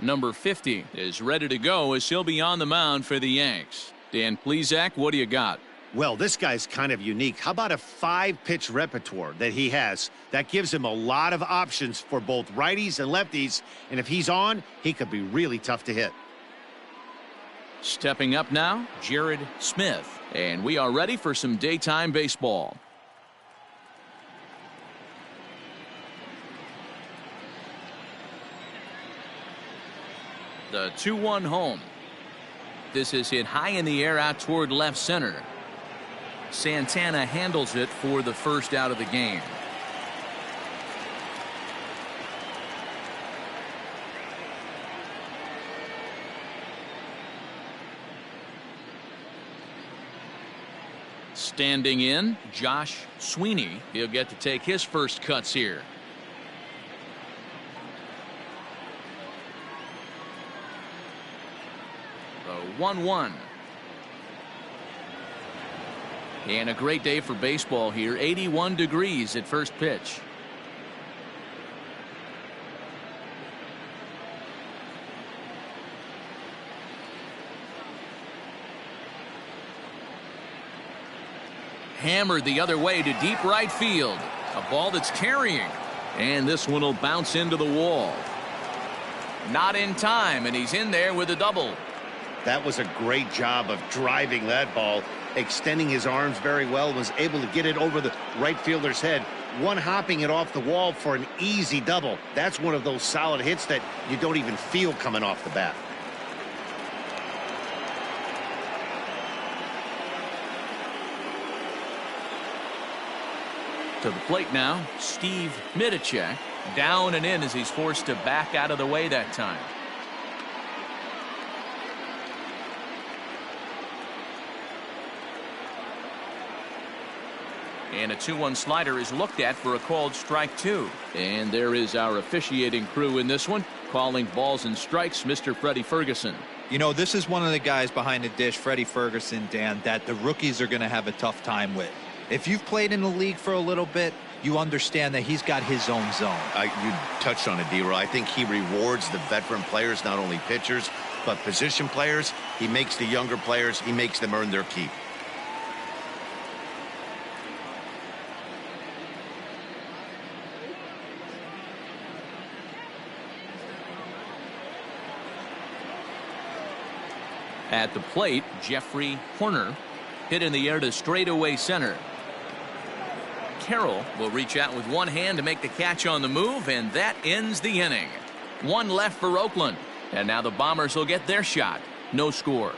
Number 50 is ready to go as he'll be on the mound for the Yanks. Dan Plesac, what do you got? Well, this guy's kind of unique. How about a 5-pitch repertoire that he has? That gives him a lot of options for both righties and lefties. And if he's on, he could be really tough to hit. Stepping up now, Jared Smith. And we are ready for some daytime baseball. The 2-1 home. This is hit high in the air out toward left center. Santana handles it for the first out of the game. Standing in, Josh Sweeney. He'll get to take his first cuts here. The 1-1. And a great day for baseball here. 81 degrees at first pitch. Hammered the other way to deep right field. A ball that's carrying. And this one will bounce into the wall. Not in time, and he's in there with a double. That was a great job of driving that ball. Extending his arms very well, was able to get it over the right fielder's head, one hopping it off the wall for an easy double. That's one of those solid hits that you don't even feel coming off the bat. To the plate now, Steve Midicek. Down and in as he's forced to back out of the way that time. And a 2-1 slider is looked at for a called strike 2. And there is our officiating crew in this one, calling balls and strikes, Mr. Freddie Ferguson. You know, this is one of the guys behind the dish, Freddie Ferguson, Dan, that the rookies are going to have a tough time with. If you've played in the league for a little bit, you understand that he's got his own zone. You touched on it, D-Roy. I think he rewards the veteran players, not only pitchers, but position players. He makes the younger players, he makes them earn their keep. At the plate, Jeffrey Horner. Hit in the air to straightaway center. Carroll will reach out with one hand to make the catch on the move, and that ends the inning. One left for Oakland. And now the Bombers will get their shot. No score.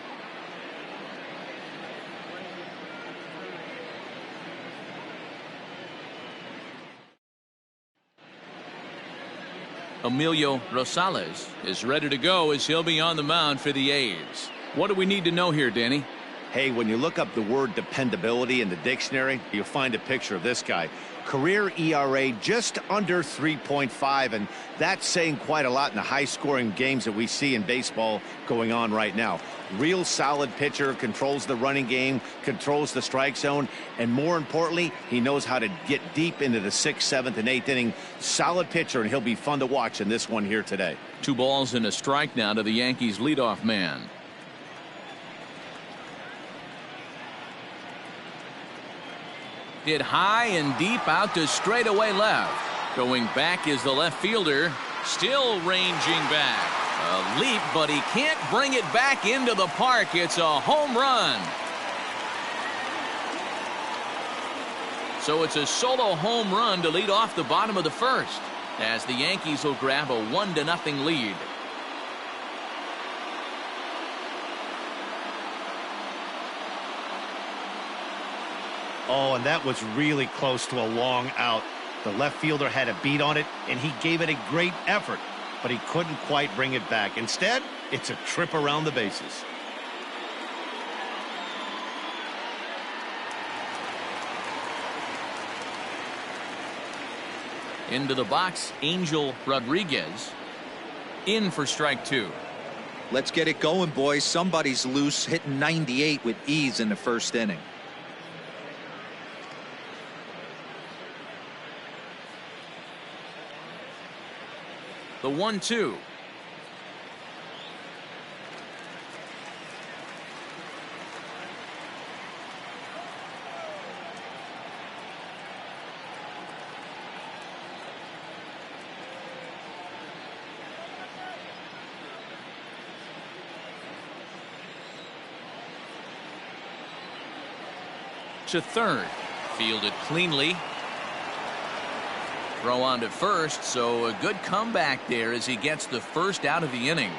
Emilio Rosales is ready to go as he'll be on the mound for the A's. What do we need to know here, Danny? Hey, when you look up the word dependability in the dictionary, you'll find a picture of this guy. Career ERA just under 3.5, and that's saying quite a lot in the high-scoring games that we see in baseball going on right now. Real solid pitcher, controls the running game, controls the strike zone, and more importantly, he knows how to get deep into the 6th, 7th, and 8th inning. Solid pitcher, and he'll be fun to watch in this one here today. 2 balls and a strike now to the Yankees leadoff man. Hit high and deep out to straightaway left. Going back is the left fielder. Still ranging back. A leap, but he can't bring it back into the park. It's a home run. So it's a solo home run to lead off the bottom of the first, as the Yankees will grab a 1-0 lead. Oh, and that was really close to a long out. The left fielder had a beat on it, and he gave it a great effort, but he couldn't quite bring it back. Instead, it's a trip around the bases. Into the box, Angel Rodriguez. In for strike 2. Let's get it going, boys. Somebody's loose, hitting 98 with ease in the first inning. The 1-2. to third. Fielded cleanly. Throw on to first, so a good comeback there as he gets the first out of the inning.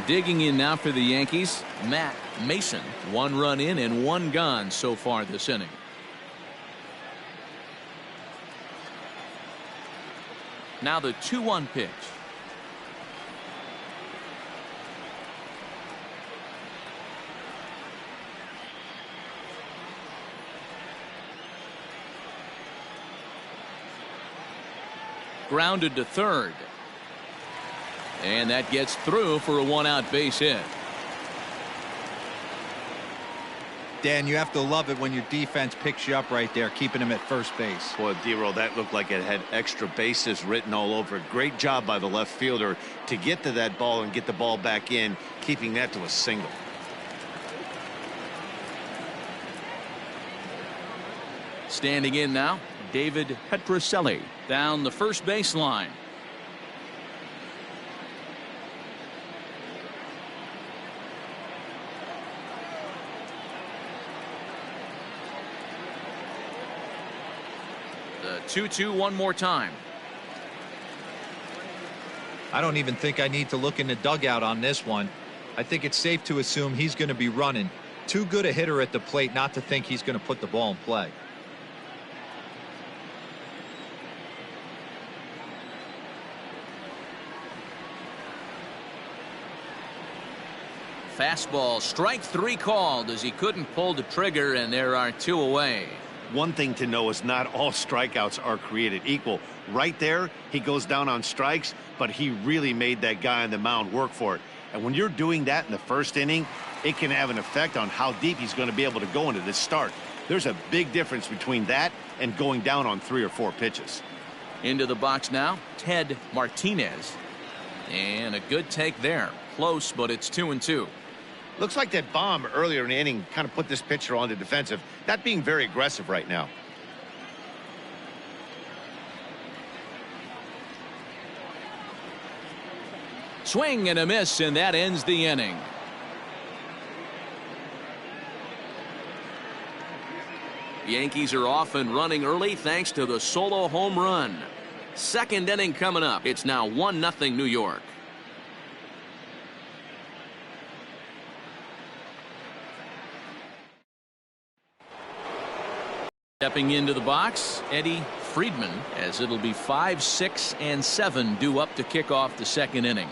Digging in now for the Yankees, Matt Mason. 1 run in and 1 gone so far this inning. Now the 2-1 pitch. Grounded to third. And that gets through for a 1-out base hit. Dan, you have to love it when your defense picks you up right there, keeping him at first base. Boy, D-Roll, that looked like it had extra bases written all over it. Great job by the left fielder to get to that ball and get the ball back in, keeping that to a single. Standing in now, David Petrocelli down the first baseline. The 2-2 one more time. I don't even think I need to look in the dugout on this one. I think it's safe to assume he's going to be running. Too good a hitter at the plate not to think he's going to put the ball in play. Fastball, strike 3 called as he couldn't pull the trigger, and there are 2 away. One thing to know is not all strikeouts are created equal. Right there, he goes down on strikes, but he really made that guy on the mound work for it. And when you're doing that in the first inning, it can have an effect on how deep he's going to be able to go into this start. There's a big difference between that and going down on 3 or 4 pitches. Into the box now, Ted Martinez. And a good take there. Close, but it's 2-2. Looks like that bomb earlier in the inning kind of put this pitcher on the defensive. Not being very aggressive right now. Swing and a miss, and that ends the inning. Yankees are off and running early thanks to the solo home run. Second inning coming up. It's now 1-0 New York. Stepping into the box, Eddie Friedman, as it'll be 5, 6, and 7 due up to kick off the second inning.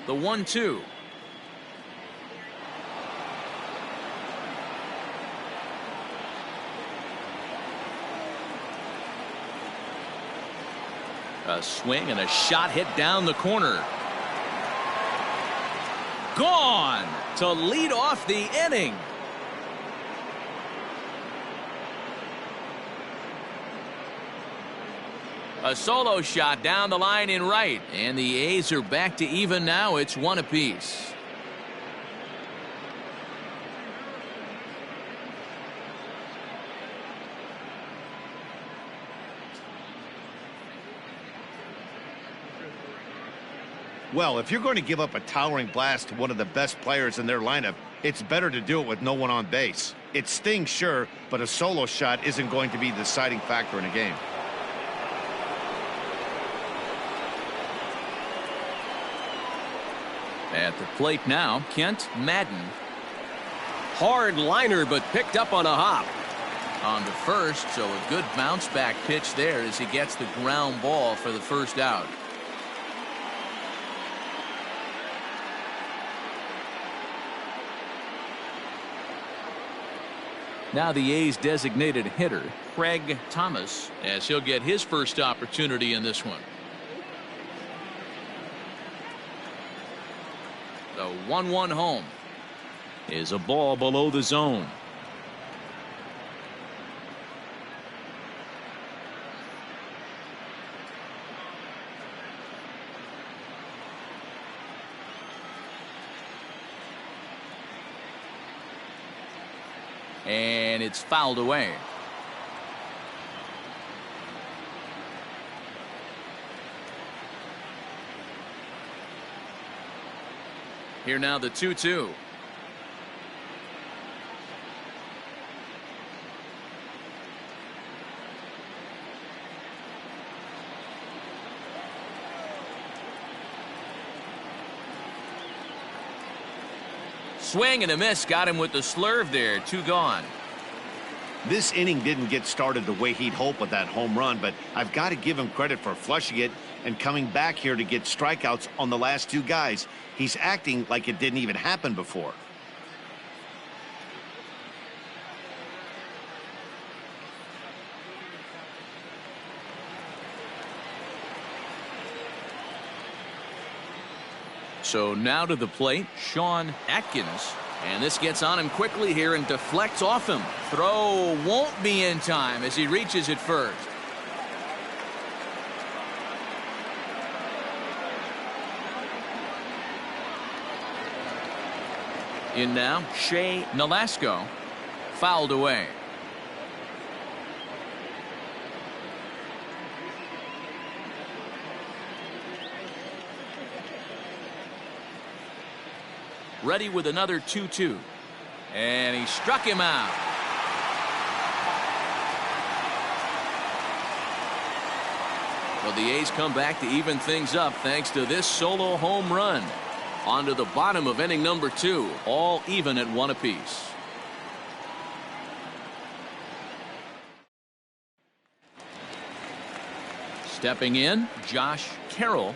The 1-2. A swing and a shot hit down the corner. Gone to lead off the inning. A solo shot down the line in right, and the A's are back to even now. It's 1 apiece. Well, if you're going to give up a towering blast to one of the best players in their lineup, it's better to do it with no one on base. It stings, sure, but a solo shot isn't going to be the deciding factor in a game. At the plate now, Kent Madden. Hard liner, but picked up on a hop. On to first, so a good bounce back pitch there as he gets the ground ball for the first out. Now the A's designated hitter, Craig Thomas, as he'll get his first opportunity in this one. The 1-1 home is a ball below the zone. And it's fouled away. Here now the 2-2. Swing and a miss, got him with the slurve there. 2 gone. This inning didn't get started the way he'd hoped with that home run, but I've got to give him credit for flushing it and coming back here to get strikeouts on the last 2 guys. He's acting like it didn't even happen before. So now to the plate, Sean Atkins. And this gets on him quickly here and deflects off him. Throw won't be in time as he reaches it first. In now, Shea Nolasco. Fouled away. Ready with another 2-2. And he struck him out. Well, the A's come back to even things up thanks to this solo home run. On to the bottom of inning number 2. All even at 1 apiece. Stepping in, Josh Carroll.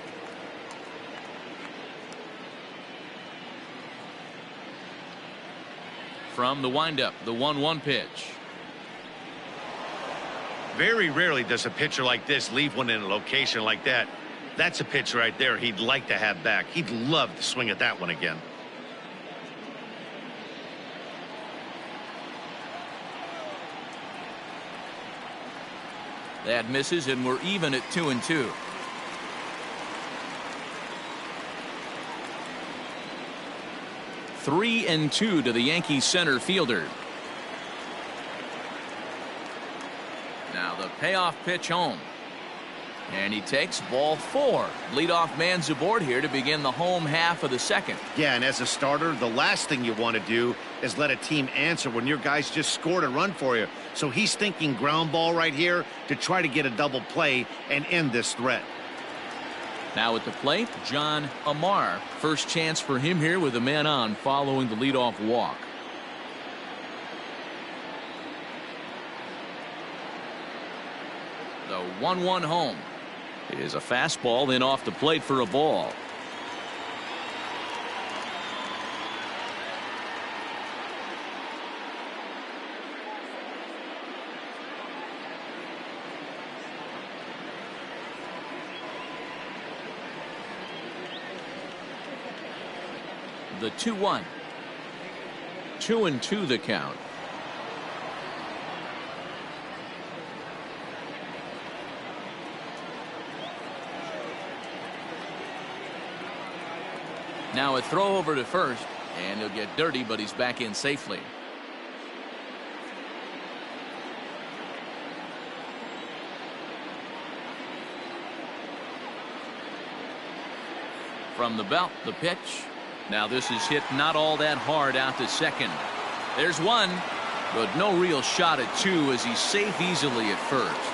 From the windup, the 1-1 pitch. Very rarely does a pitcher like this leave one in a location like that. That's a pitch right there he'd like to have back. He'd love to swing at that one again. That misses, and we're even at 2-2. Three and 2 to the Yankees center fielder. Now the payoff pitch home. And he takes ball 4. Leadoff man's aboard here to begin the home half of the second. Yeah, and as a starter, the last thing you want to do is let a team answer when your guys just scored a run for you. So he's thinking ground ball right here to try to get a double play and end this threat. Now at the plate, John Amar. First chance for him here with a man on following the leadoff walk. The 1-1 home. It is a fastball, then off the plate for a ball. The 2-1. 2-2 the count. Now a throw over to first, and he'll get dirty, but he's back in safely. From the belt, the pitch. Now this is hit not all that hard out to second. There's one, but no real shot at 2 as he's safe easily at first.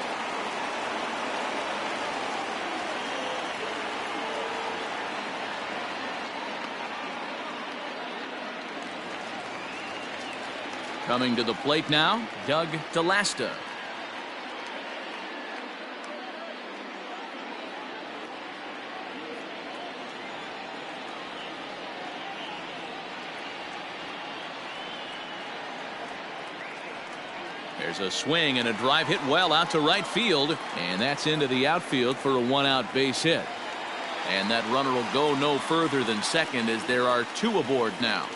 Coming to the plate now, Doug DeLasta. There's a swing and a drive hit well out to right field, and that's into the outfield for a 1-out base hit. And that runner will go no further than second as there are 2 aboard now.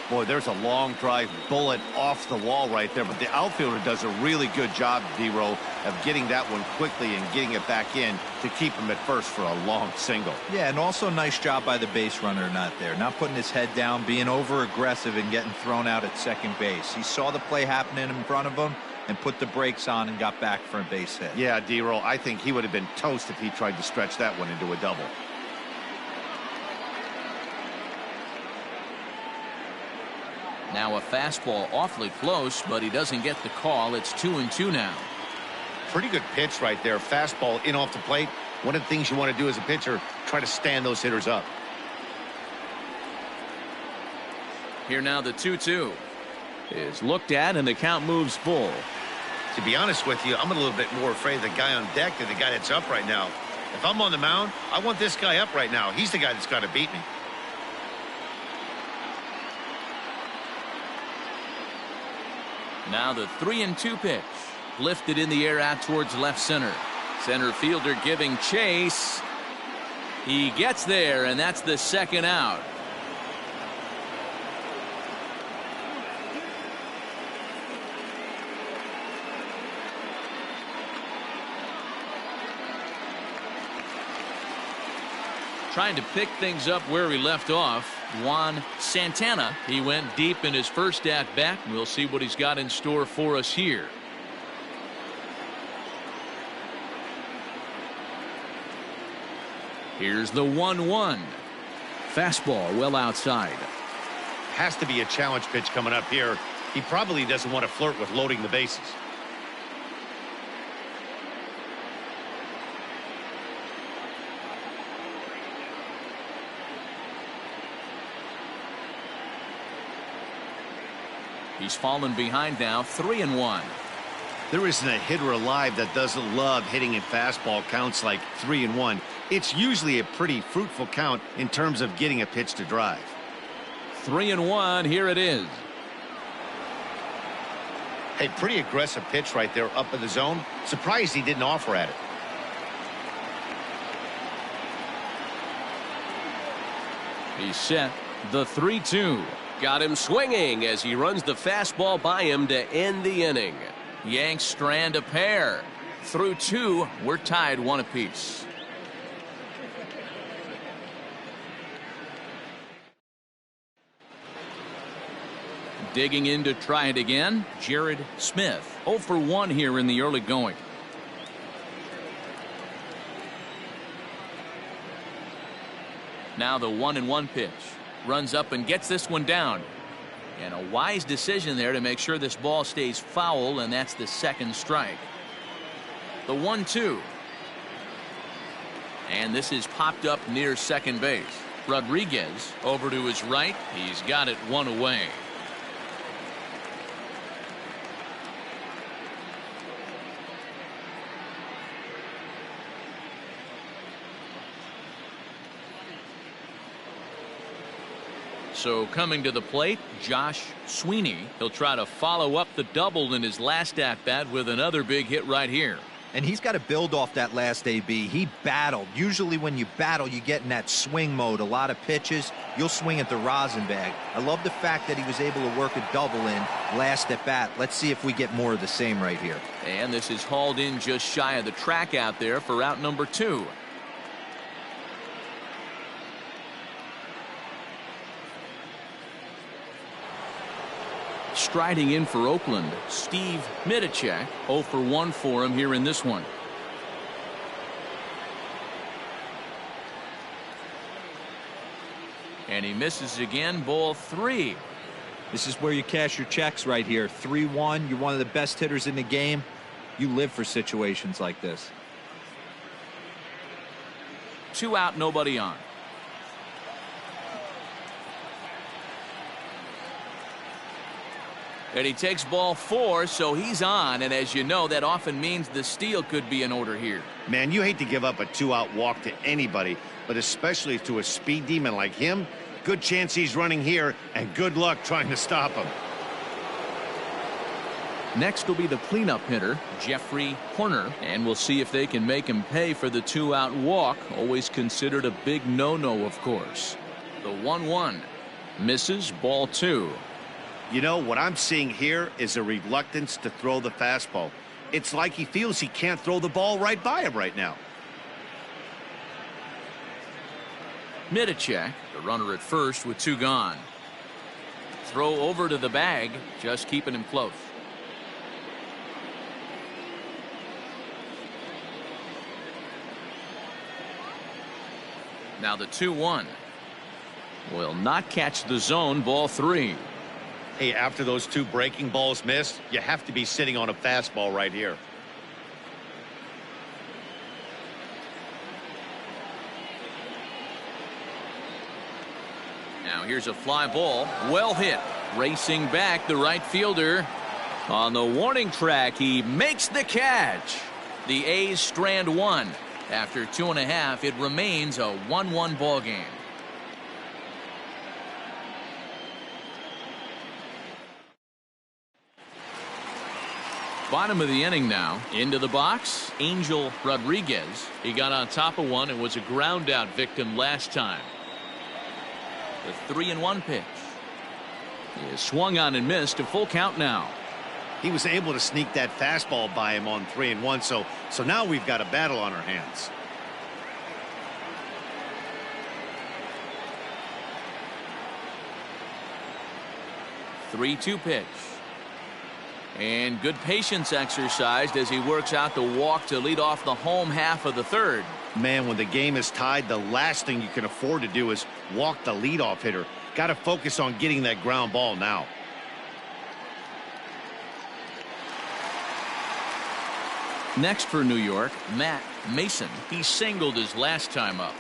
Boy, there's a long drive bullet off the wall right there, but the outfielder does a really good job, D-Row, of getting that one quickly and getting it back in to keep him at first for a long single. Yeah, and also nice job by the base runner not there, not putting his head down, being over aggressive and getting thrown out at second base. He saw the play happening in front of him and put the brakes on and got back for a base hit. Yeah, D-Row, I think he would have been toast if he tried to stretch that one into a double. Now a fastball awfully close, but he doesn't get the call. It's 2-2 now. Pretty good pitch right there. Fastball in off the plate. One of the things you want to do as a pitcher, try to stand those hitters up. Here now the 2-2 is looked at and the count moves full. To be honest with you, I'm a little bit more afraid of the guy on deck than the guy that's up right now. If I'm on the mound, I want this guy up right now. He's the guy that's got to beat me. Now the 3-2 pitch, lifted in the air out towards left center. Center fielder giving chase. He gets there, and that's the second out. Trying to pick things up where we left off, Juan Santana. He went deep in his first at bat. We'll see what he's got in store for us here. Here's the 1-1. Fastball well outside. Has to be a challenge pitch coming up here. He probably doesn't want to flirt with loading the bases. He's fallen behind now, 3-1. There isn't a hitter alive that doesn't love hitting in fastball counts like 3-1. It's usually a pretty fruitful count in terms of getting a pitch to drive. 3-1, here it is. Hey, pretty aggressive pitch right there up in the zone. Surprised he didn't offer at it. He's set. The 3-2. Got him swinging as he runs the fastball by him to end the inning. Yanks strand a pair. Through 2, we're tied 1 apiece. Digging in to try it again, Jared Smith. 0 for 1 here in the early going. Now the 1-1 pitch. Runs up and gets this one down. And a wise decision there to make sure this ball stays foul, and that's the second strike. The 1-2. And this is popped up near second base. Rodriguez over to his right. He's got it 1 away. So coming to the plate, Josh Sweeney. He'll try to follow up the double in his last at-bat with another big hit right here. And he's got to build off that last AB. He battled. Usually when you battle, you get in that swing mode. A lot of pitches, you'll swing at the rosin bag. I love the fact that he was able to work a double in last at bat. Let's see if we get more of the same right here. And this is hauled in just shy of the track out there for out number 2. Striding in for Oakland, Steve Mitacek. 0 for 1 for him here in this one. And he misses again, ball 3. This is where you cash your checks right here. 3-1. You're one of the best hitters in the game. You live for situations like this. 2 out, nobody on. And he takes ball 4, so he's on. And as you know, that often means the steal could be in order here. Man, you hate to give up a 2-out walk to anybody, but especially to a speed demon like him. Good chance he's running here, and good luck trying to stop him. Next will be the cleanup hitter, Jeffrey Horner, and we'll see if they can make him pay for the 2-out walk. Always considered a big no-no, of course. The 1-1. Misses, ball 2. You know, what I'm seeing here is a reluctance to throw the fastball. It's like he feels he can't throw the ball right by him right now. Middlecheck, the runner at first with 2 gone. Throw over to the bag, just keeping him close. Now the 2-1. Will not catch the zone, ball 3. Hey, after those 2 breaking balls missed, you have to be sitting on a fastball right here. Now here's a fly ball, well hit. Racing back, the right fielder. On the warning track, he makes the catch. The A's strand 1. After 2.5, it remains a 1-1 ball game. Bottom of the inning now. Into the box, Angel Rodriguez. He got on top of one and was a ground out victim last time. The 3-1 pitch. He is swung on and missed. A full count now. He was able to sneak that fastball by him on 3-1, so now we've got a battle on our hands. The 3-2 pitch. And good patience exercised as he works out the walk to lead off the home half of the 3rd. Man, when the game is tied, the last thing you can afford to do is walk the leadoff hitter. Got to focus on getting that ground ball now. Next for New York, Matt Mason. He singled his last time up.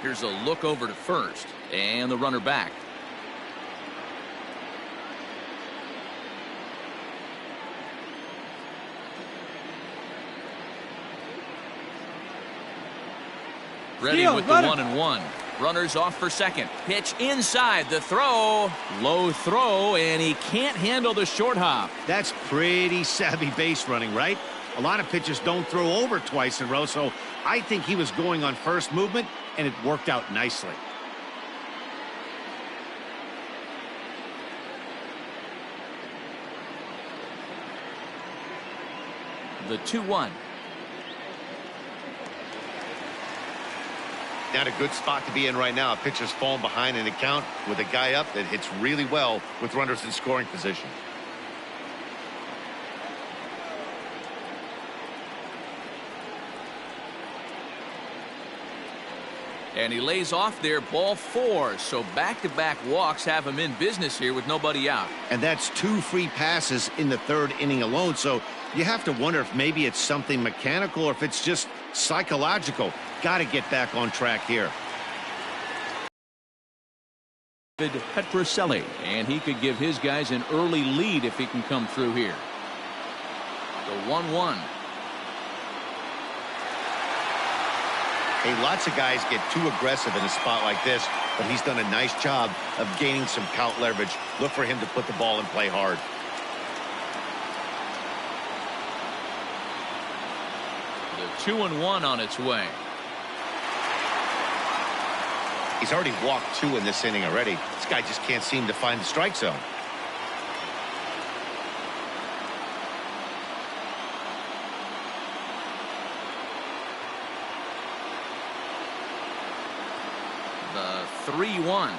Here's a look over to first, and the runner back. Ready with the 1-1. Runners off for second. Pitch inside. The throw. Low throw, and he can't handle the short hop. That's pretty savvy base running, right? A lot of pitchers don't throw over twice in a row, so I think he was going on first movement, and it worked out nicely. The 2-1. Not a good spot to be in right now. A pitcher's falling behind in the count with a guy up that hits really well with runners in scoring position. And he lays off there, ball 4. So back-to-back walks have him in business here with nobody out. And that's 2 free passes in the 3rd inning alone. So you have to wonder if maybe it's something mechanical or if it's just psychological. Got to get back on track here. Petrocelli, and he could give his guys an early lead if he can come through here. The 1-1. Hey, lots of guys get too aggressive in a spot like this, but he's done a nice job of gaining some count leverage. Look for him to put the ball in play hard. The 2-1 on its way. He's already walked 2 in this inning already. This guy just can't seem to find the strike zone. The 3-1.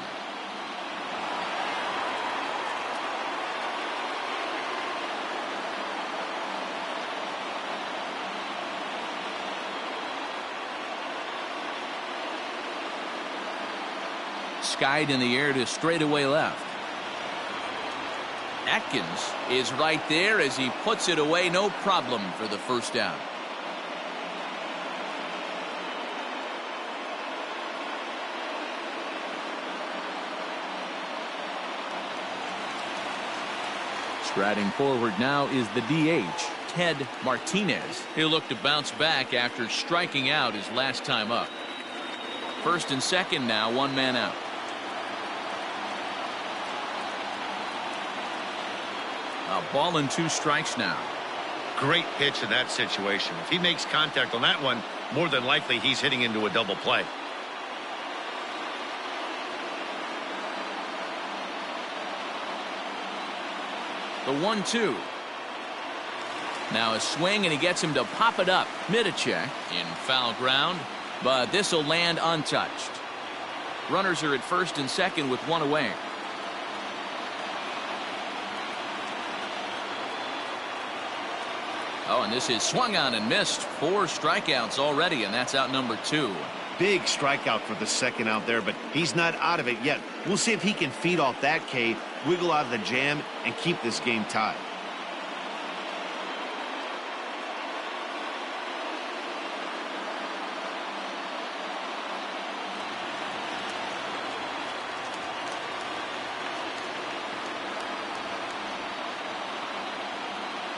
Skied in the air to straightaway left. Atkins is right there as he puts it away, no problem for the first down. Striding forward now is the DH, Ted Martinez. He'll look to bounce back after striking out his last time up. First and second now, 1 man out. A ball and 2 strikes now. great pitch in that situation. If he makes contact on that one, more than likely he's hitting into a double play. The 1-2. Now a swing, and he gets him to pop it up. Middlecheck in foul ground, but this will land untouched. Runners are at first and second with one away. Oh, and this is swung on and missed. 4 strikeouts already, and that's out number 2. Big strikeout for the second out there, but he's not out of it yet. We'll see if he can feed off that K, wiggle out of the jam, and keep this game tied.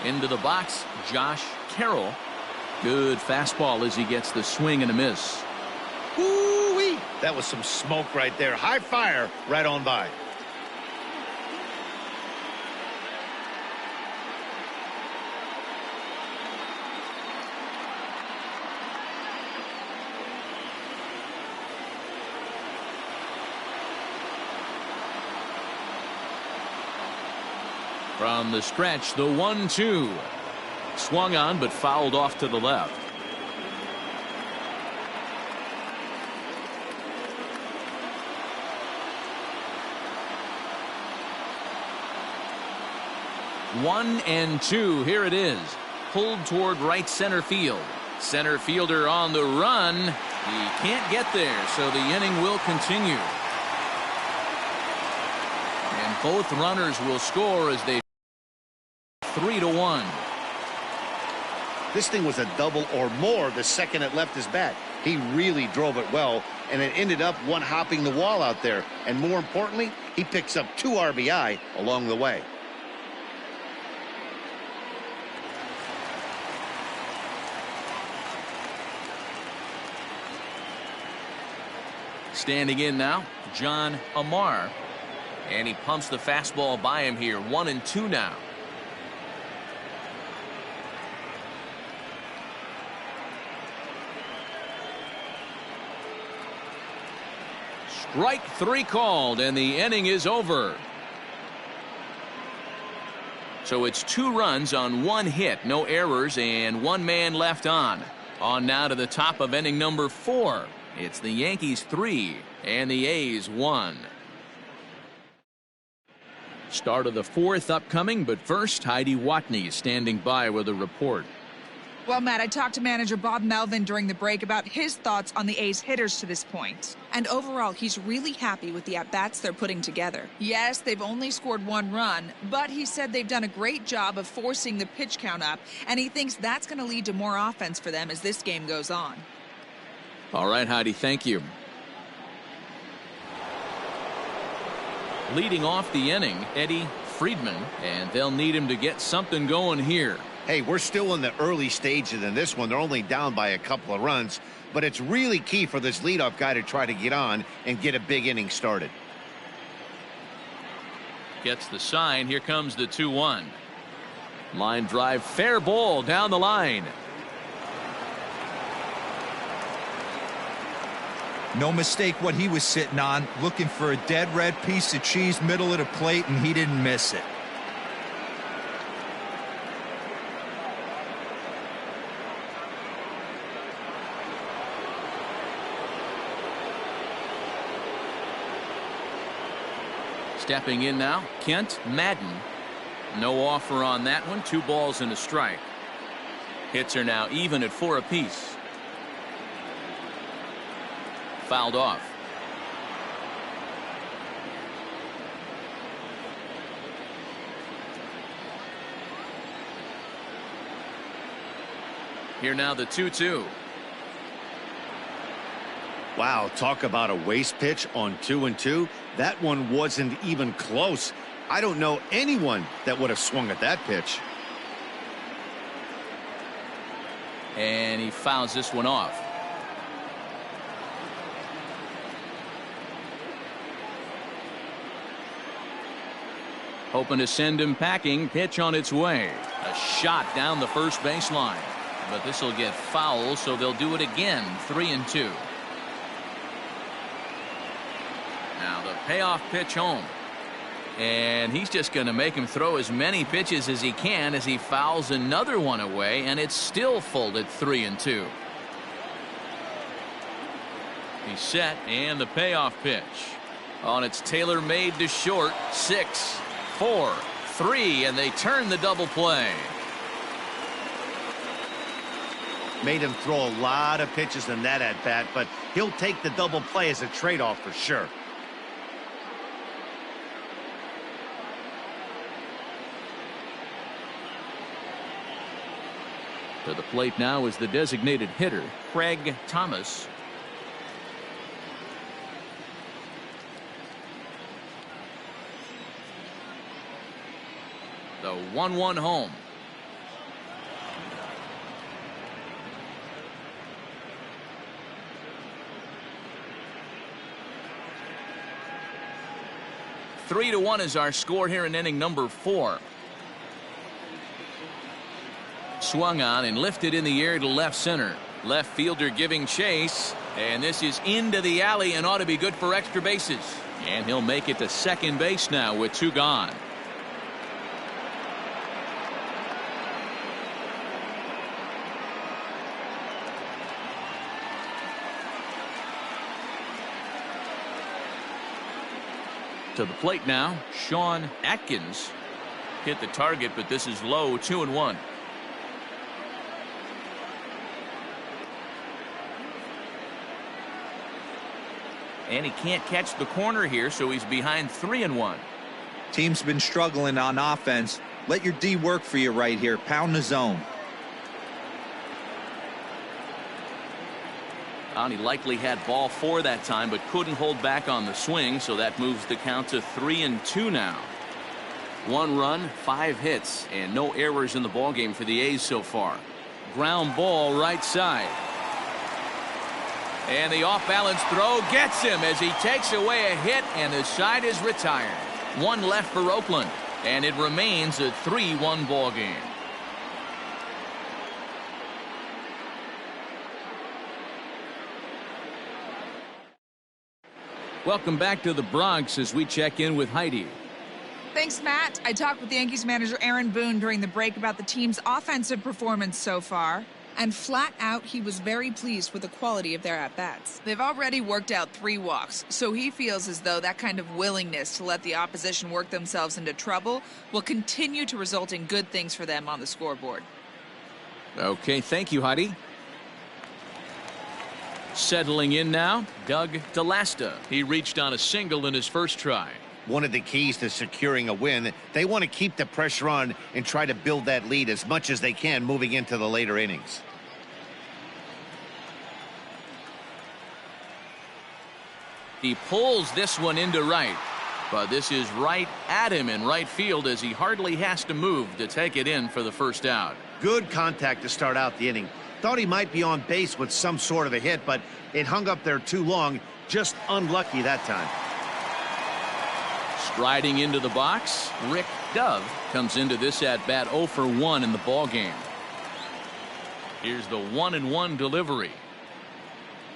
Into the box, Josh Carroll. Good fastball as he gets the swing and a miss. Woo-wee! That was some smoke right there. High fire right on by. From the stretch, the 1-2. Swung on but fouled off to the left. One and two. Here it is. Pulled toward right center field. Center fielder on the run. He can't get there, so the inning will continue. And both runners will score as they 3-1. This thing was a double or more the second it left his bat. He really drove it well, and it ended up one-hopping the wall out there. And more importantly, he picks up 2 RBI along the way. Standing in now, John Amar. And he pumps the fastball by him here. 1-2 now. Strike 3 called, and the inning is over. So it's 2 runs on 1 hit, no errors, and 1 man left on. On now to the top of inning number 4. It's the Yankees 3 and the A's 1. Start of the 4th upcoming, but first, Heidi Watney standing by with a report. Well, Matt, I talked to manager Bob Melvin during the break about his thoughts on the A's hitters to this point. And overall, he's really happy with the at-bats they're putting together. Yes, they've only scored 1 run, but he said they've done a great job of forcing the pitch count up, and he thinks that's going to lead to more offense for them as this game goes on. All right, Heidi, thank you. Leading off the inning, Eddie Friedman, and they'll need him to get something going here. Hey, we're still in the early stages in this one. They're only down by a couple of runs, but it's really key for this leadoff guy to try to get on and get a big inning started. Gets the sign. Here comes the 2-1. Line drive, fair ball down the line. No mistake what he was sitting on, looking for a dead red piece of cheese middle of the plate, and he didn't miss it. Stepping in now, Kent Madden. No offer on that one. 2 balls and a strike. Hits are now even at 4 apiece. Fouled off. Here now the 2-2. Wow, talk about a waste pitch on 2-2. That one wasn't even close. I don't know anyone that would have swung at that pitch. And he fouls this one off. Hoping to send him packing. Pitch on its way. A shot down the first baseline. But this will get foul, so they'll do it again. 3-2. Now the payoff pitch home. And he's just going to make him throw as many pitches as he can as he fouls another one away, and it's still full at 3-2. He's set, and the payoff pitch. On its tailor-made to short. 6, 4, 3, and they turn the double play. Made him throw a lot of pitches in that at-bat, but he'll take the double play as a trade-off for sure. To the plate now is the designated hitter, Craig Thomas. The 1-1 home. Three to 1 is our score here in inning number 4. Swung on and lifted in the air to left center. Left fielder giving chase, and this is into the alley and ought to be good for extra bases. And he'll make it to second base now with 2 gone. To the plate now, Sean Atkins. Hit the target, but this is low. 2-1. And he can't catch the corner here, so he's behind 3-1. Team's been struggling on offense. Let your D work for you right here. Pound the zone. He likely had ball 4 that time, but couldn't hold back on the swing, so that moves the count to 3-2 now. 1 run, 5 hits, and no errors in the ballgame for the A's so far. Ground ball right side. And the off-balance throw gets him as he takes away a hit, and the side is retired. 1 left for Oakland, and it remains a 3-1 ball game. Welcome back to the Bronx as we check in with Heidi. Thanks, Matt. I talked with Yankees manager Aaron Boone during the break about the team's offensive performance so far. And flat out, he was very pleased with the quality of their at-bats. They've already worked out 3 walks, so he feels as though that kind of willingness to let the opposition work themselves into trouble will continue to result in good things for them on the scoreboard. Okay, thank you, Heidi. Settling in now, Doug DeLasta. He reached on a single in his first try. One of the keys to securing a win, they want to keep the pressure on and try to build that lead as much as they can moving into the later innings. He pulls this one into right, but this is right at him in right field as he hardly has to move to take it in for the first out. Good contact to start out the inning. Thought he might be on base with some sort of a hit, but it hung up there too long. Just unlucky that time. Striding into the box, Rick Dove comes into this at-bat 0 for 1 in the ballgame. Here's the 1-1 delivery.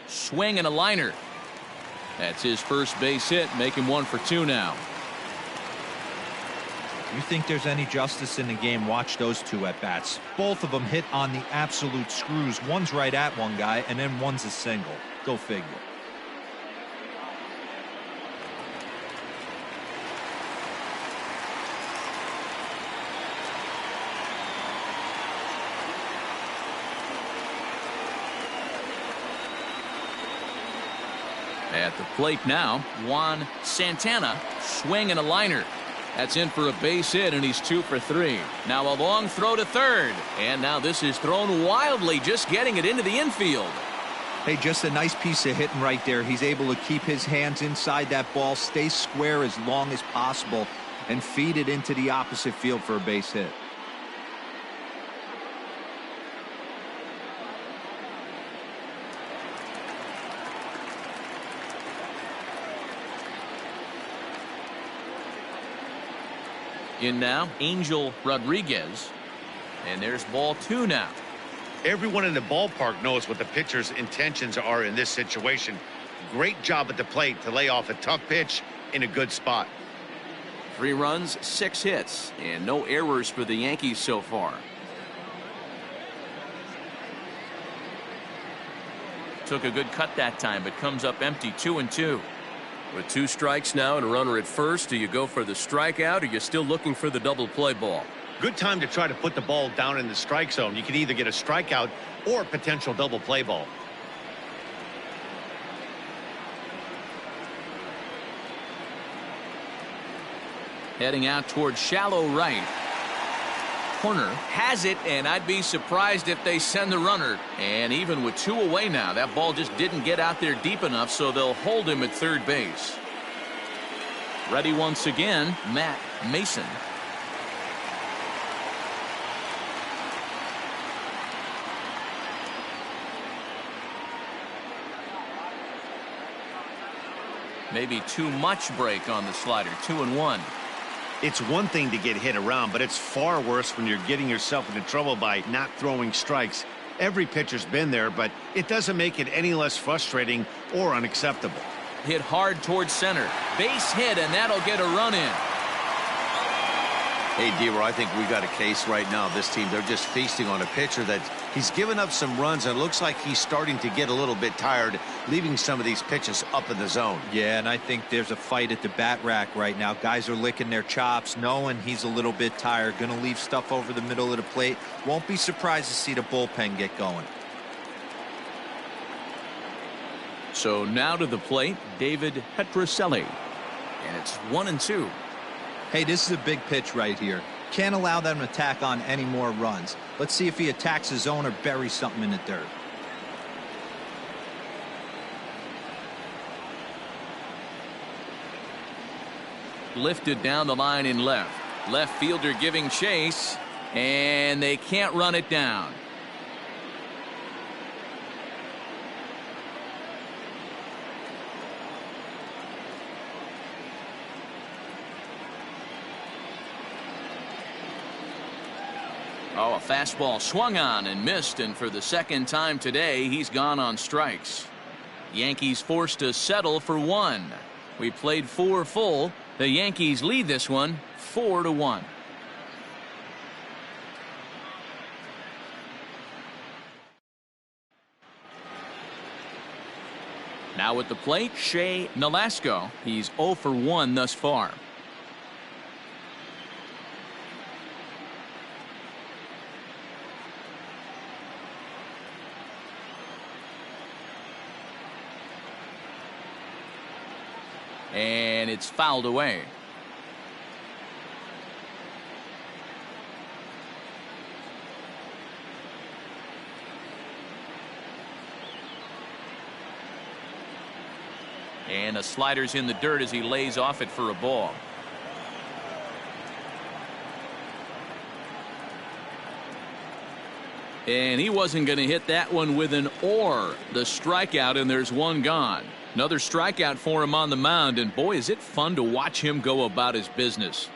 Swing and a liner. That's his first base hit, make him 1 for 2 now. You think there's any justice in the game? Watch those 2 at-bats. Both of them hit on the absolute screws. One's right at one guy, and then one's a single. Go figure. At the plate now, Juan Santana. Swing and a liner. That's in for a base hit, and he's 2 for 3. Now a long throw to third. And now this is thrown wildly, just getting it into the infield. Hey, just a nice piece of hitting right there. He's able to keep his hands inside that ball, stay square as long as possible, and feed it into the opposite field for a base hit. In now, Angel Rodriguez. And there's ball 2 now. Everyone in the ballpark knows what the pitcher's intentions are in this situation. Great job at the plate to lay off a tough pitch in a good spot. 3 runs, 6 hits, and no errors for the Yankees so far. Took a good cut that time, but comes up empty. 2-2. With 2 strikes now and a runner at first, do you go for the strikeout or are you still looking for the double play ball? Good time to try to put the ball down in the strike zone. You can either get a strikeout or a potential double play ball. Heading out towards shallow right. Corner has it, and I'd be surprised if they send the runner. And even with 2 away now, that ball just didn't get out there deep enough, so they'll hold him at third base. Ready once again, Matt Mason. Maybe too much break on the slider. 2-1. It's one thing to get hit around, but it's far worse when you're getting yourself into trouble by not throwing strikes. Every pitcher's been there, but it doesn't make it any less frustrating or unacceptable. Hit hard towards center. Base hit, and that'll get a run in. Hey, D-Roy, I think we got a case right now. This team, they're just feasting on a pitcher that he's given up some runs, and it looks like he's starting to get a little bit tired, leaving some of these pitches up in the zone. Yeah, and I think there's a fight at the bat rack right now. Guys are licking their chops, knowing he's a little bit tired, going to leave stuff over the middle of the plate. Won't be surprised to see the bullpen get going. So now to the plate, David Petrocelli. And it's 1-2. Hey, this is a big pitch right here. Can't allow them to tack on any more runs. Let's see if he attacks his zone or buries something in the dirt. Lifted down the line in left. Left fielder giving chase, and they can't run it down. Oh, a fastball swung on and missed, and for the second time today, he's gone on strikes. Yankees forced to settle for 1. We played 4 full. The Yankees lead this one 4-1. Now at the plate, Shea Nolasco. He's 0 for 1 thus far. And it's fouled away. And a slider's in the dirt as he lays off it for a ball. And he wasn't going to hit that one with an or. The strikeout, and there's 1 gone. Another strikeout for him on the mound, and boy, is it fun to watch him go about his business.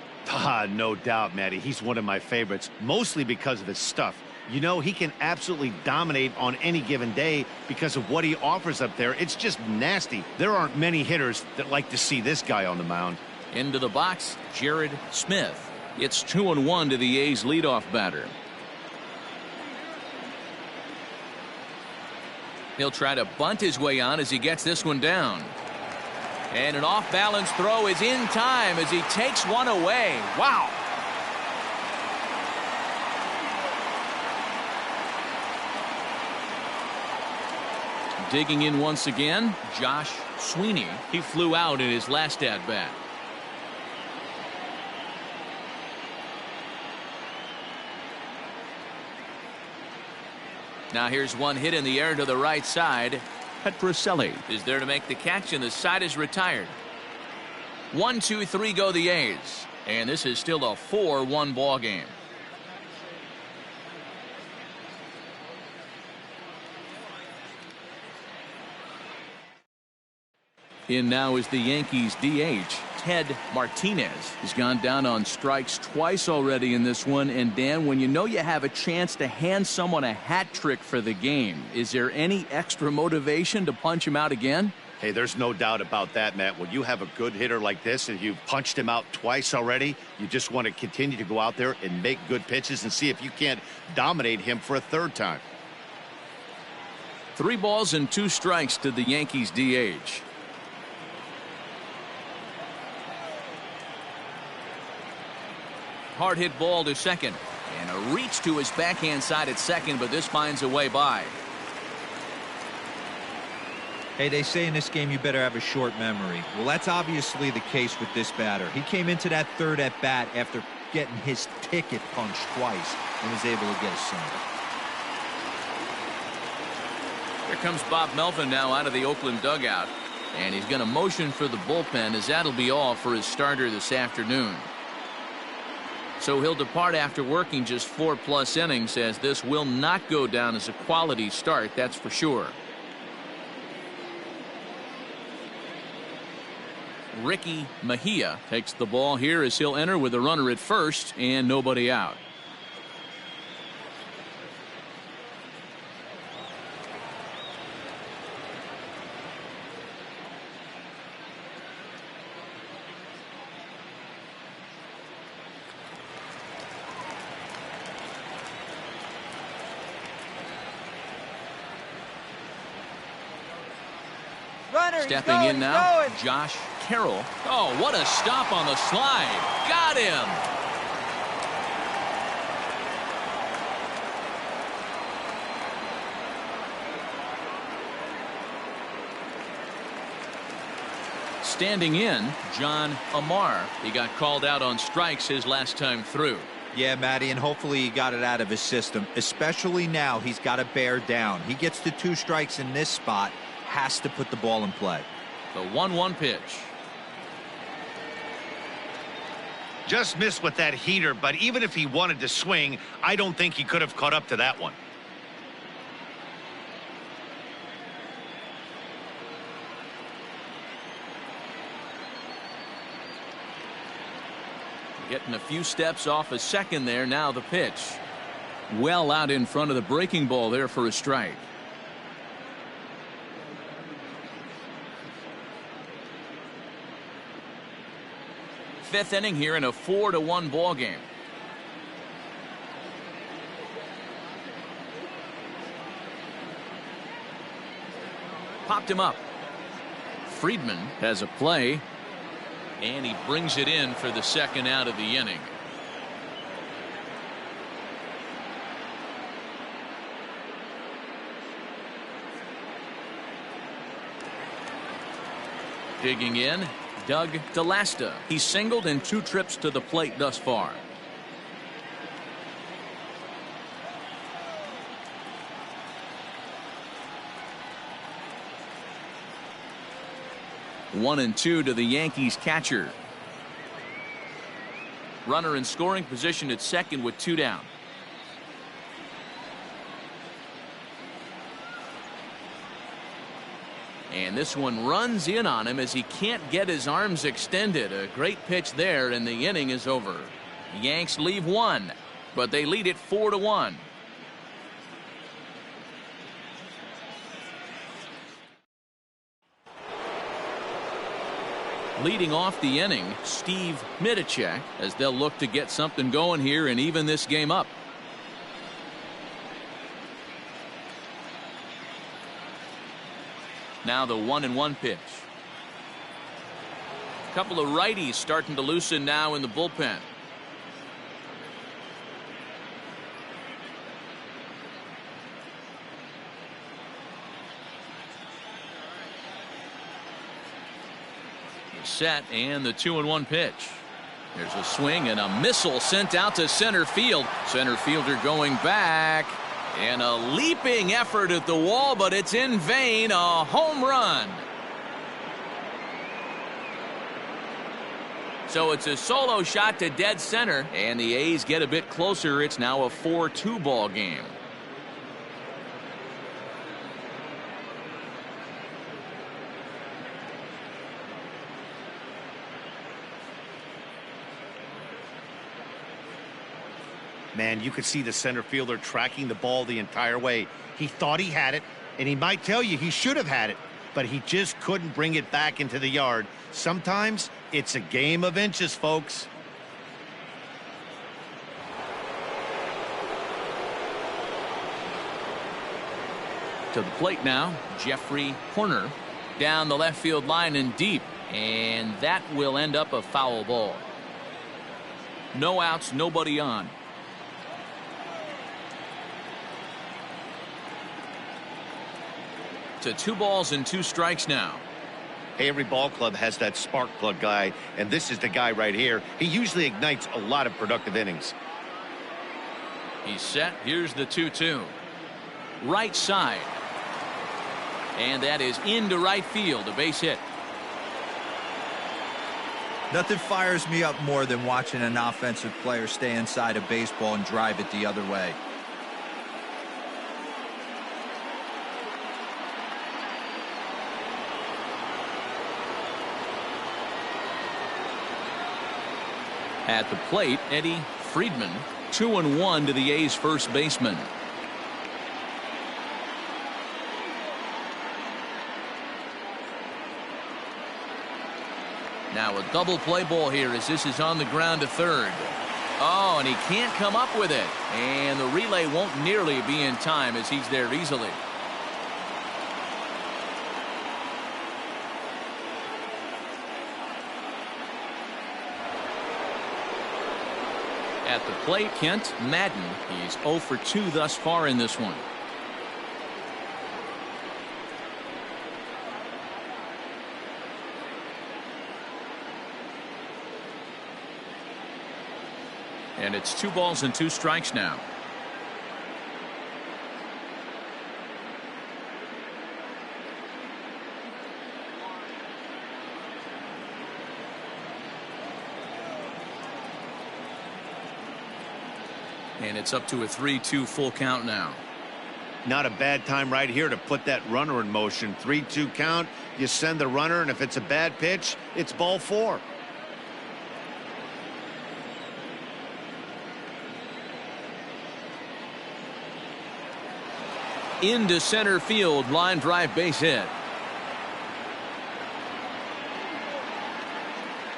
No doubt, Matty. He's one of my favorites, mostly because of his stuff. You know, he can absolutely dominate on any given day because of what he offers up there. It's just nasty. There aren't many hitters that like to see this guy on the mound. Into the box, Jared Smith. It's 2-1 to the A's leadoff batter. He'll try to bunt his way on as he gets this one down. And an off-balance throw is in time as he takes one away. Wow. Digging in once again, Josh Sweeney. He flew out in his last at-bat. Now here's one hit in the air to the right side. Petrocelli is there to make the catch, and the side is retired. 1, 2, 3 go the A's, and this is still a 4-1 ball game. In now is the Yankees DH, Ted Martinez has gone down on strikes twice already in this one. And Dan, when you know you have a chance to hand someone a hat trick for the game, is there any extra motivation to punch him out again? Hey, there's no doubt about that, Matt. When you have a good hitter like this and you've punched him out twice already, you just want to continue to go out there and make good pitches and see if you can't dominate him for a third time. 3 balls and 2 strikes to the Yankees DH. Hard hit ball to second. And a reach to his backhand side at second, but this finds a way by. Hey, they say in this game you better have a short memory. Well, that's obviously the case with this batter. He came into that third at bat after getting his ticket punched twice and was able to get a single. Here comes Bob Melvin now out of the Oakland dugout, and he's going to motion for the bullpen, as that'll be all for his starter this afternoon. So he'll depart after working just 4+ innings, as this will not go down as a quality start, that's for sure. Ricky Mejia takes the ball here as he'll enter with a runner at first and nobody out. Stepping in now, Josh Carroll. Oh, what a stop on the slide. Got him. Standing in, John Amar. He got called out on strikes his last time through. Yeah, Matty, and hopefully he got it out of his system, especially now he's got to bear down. He gets the 2 strikes in this spot, has to put the ball in play. The 1-1 pitch. Just missed with that heater, but even if he wanted to swing, I don't think he could have caught up to that one. Getting a few steps off a second there. Now the pitch. Well out in front of the breaking ball there for a strike. Fifth inning here in a 4-1 ball game. Popped him up. Friedman has a play, and he brings it in for the second out of the inning. Digging in, Doug DeLasta. He's singled in 2 trips to the plate thus far. One and 2 to the Yankees catcher. Runner in scoring position at second with 2 down. And this one runs in on him as he can't get his arms extended. A great pitch there, and the inning is over. Yanks leave 1, but they lead it 4-1. Leading off the inning, Steve Middachek, as they'll look to get something going here and even this game up. Now the 1-1 pitch. A couple of righties starting to loosen now in the bullpen. Set, and the 2-1 pitch. There's a swing and a missile sent out to center field. Center fielder going back, and a leaping effort at the wall, but it's in vain. A home run. So it's a solo shot to dead center, and the A's get a bit closer. It's now a 4-2 ball game. Man, you could see the center fielder tracking the ball the entire way. He thought he had it, and he might tell you he should have had it, but he just couldn't bring it back into the yard. Sometimes it's a game of inches, folks. To the plate now, Jeffrey Horner down the left field line and deep, and that will end up a foul ball. No outs, nobody on. To 2 balls and 2 strikes now. Hey, every ball club has that spark plug guy, and this is the guy right here. He usually ignites a lot of productive innings. He's set. Here's the 2-2. Right side. And that is into right field, a base hit. Nothing fires me up more than watching an offensive player stay inside a baseball and drive it the other way. At the plate, Eddie Friedman, 2-1 to the A's first baseman. Now a double play ball here as this is on the ground to third. Oh, and he can't come up with it. And the relay won't nearly be in time as he's there easily. At the plate, Kent Madden. He's 0 for 2 thus far in this one. And it's 2 balls and 2 strikes now. And it's up to a 3-2 full count now. Not a bad time right here to put that runner in motion. 3-2 count. You send the runner, and if it's a bad pitch, it's ball 4. Into center field, line drive, base hit.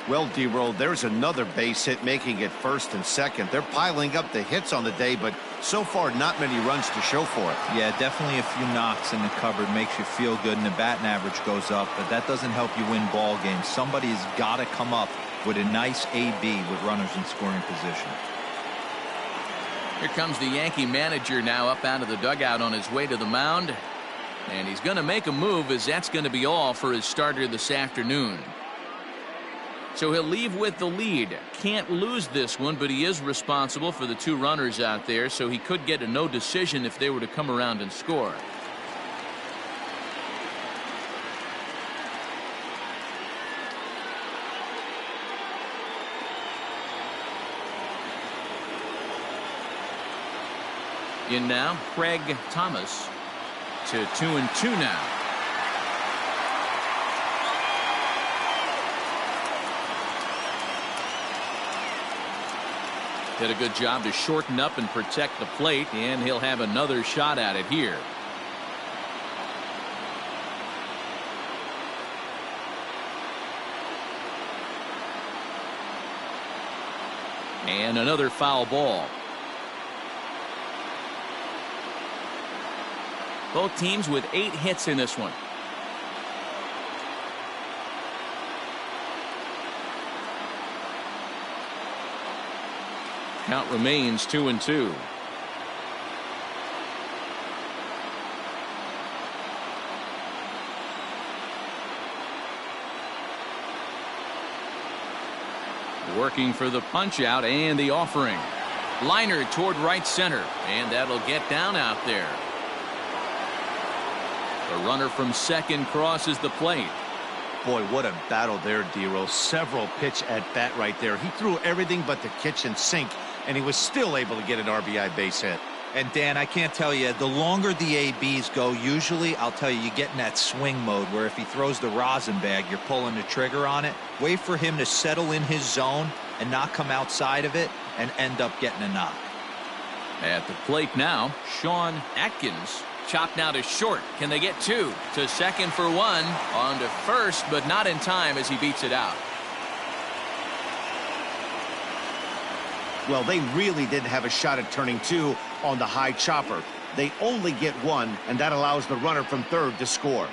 Well, D-Roll, there's another base hit, making it first and second. They're piling up the hits on the day, but so far not many runs to show for it. Yeah, definitely a few knocks in the cupboard makes you feel good, and the batting average goes up, but that doesn't help you win ball games. Somebody's got to come up with a nice AB with runners in scoring position. Here comes the Yankee manager now up out of the dugout on his way to the mound. And he's going to make a move, as that's going to be all for his starter this afternoon. So he'll leave with the lead. Can't lose this one, but he is responsible for the 2 runners out there, so he could get a no decision if they were to come around and score. In now, Craig Thomas to 2-2 now. Did a good job to shorten up and protect the plate, and he'll have another shot at it here. And another foul ball. Both teams with 8 hits in this one. Count remains 2-2. Working for the punch out and the offering. Liner toward right center, and that'll get down out there. The runner from second crosses the plate. Boy, what a battle there, D-Roll. Several pitch at bat right there. He threw everything but the kitchen sink, and he was still able to get an RBI base hit. And Dan, I can't tell you, the longer the ABs go, usually, I'll tell you, you get in that swing mode where if he throws the rosin bag, you're pulling the trigger on it. Wait for him to settle in his zone and not come outside of it and end up getting a knock. At the plate now, Sean Atkins. Chopped now to short. Can they get two? To second for one. On to first, but not in time as he beats it out. Well, they really didn't have a shot at turning two on the high chopper. They only get one, and that allows the runner from third to score.